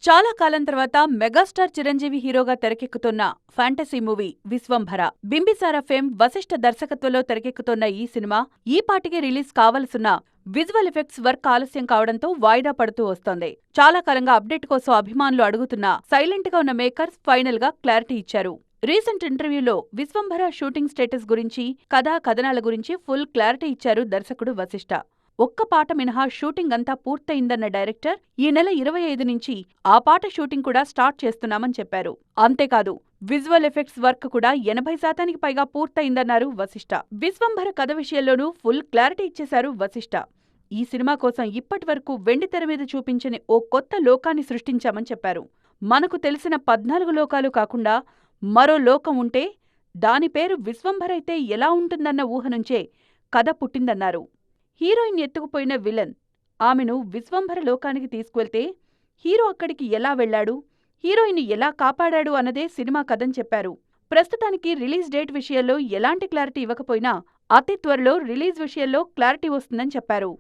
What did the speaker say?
చాలా కాలం తర్వాత మెగాస్టార్ చిరంజీవి హీరోగా తెరకెక్కుతున్న fantasy movie Vishwambhara. Bimbisara fame Vashishta దర్శకత్వంలో తెరకెక్కుతున్న ఈ సినిమా ఈ పాటికి రిలీజ్ కావలసిన విజువల్ ఎఫెక్ట్స్ వర్క్ ఆలస్యం కావడంతో వాయిదా పడుతూ వస్తోంది. చాలా కాలంగా అప్డేట్ కోసం అభిమానులు అడుగుతున్నా సైలెంట్ గా ఉన్న మేకర్స్ ఫైనల్ గా క్లారిటీ ఇచ్చారు. రీసెంట్ ఇంటర్వ్యూలో విశ్వంభర షూటింగ్ స్టేటస్ గురించి, కథనాల గురించి ఫుల్ క్లారిటీ ఇచ్చారు దర్శకుడు వశిష్ఠ. ఒక్క పాట మినహా షూటింగ్ అంతా పూర్తయిందన్న డైరెక్టర్ ఈ నెల 25 నుంచి ఆ పాట షూటింగ్ కూడా స్టార్ట్ చేస్తున్నామని చెప్పారు. అంతేకాదు విజువల్ ఎఫెక్ట్స్ వర్క్ కూడా 80% పైగా పూర్తయిందన్నారు వశిష్ఠ. విశ్వంభర కథ విషయంలోనూ ఫుల్ క్లారిటీ ఇచ్చేశారు వశిష్ఠ. ఈ సినిమా కోసం ఇప్పటివరకు వెండితెర మీద చూపించని ఓ కొత్త లోకాన్ని సృష్టించామని చెప్పారు. మనకు తెలిసిన 14 లోకాలు కాకుండా మరో లోకం ఉంటే దాని పేరు విశ్వంభర అయితే ఎలా ఉంటుందన్న ఊహ నుంచే కథ పుట్టిందన్నారు. హీరోయిన్ ఎత్తుకుపోయిన విలన్ ఆమెను విశ్వంభర లోకానికి తీసుకువెళ్తే హీరో అక్కడికి ఎలా వెళ్లాడు, హీరోయిన్ ఎలా కాపాడాడు అన్నదే సినిమా కథని చెప్పారు. ప్రస్తుతానికి రిలీజ్ డేట్ విషయంలో ఎలాంటి క్లారిటీ ఇవ్వకపోయినా అతి త్వరలో రిలీజ్ విషయంలో క్లారిటీ వస్తుందని చెప్పారు.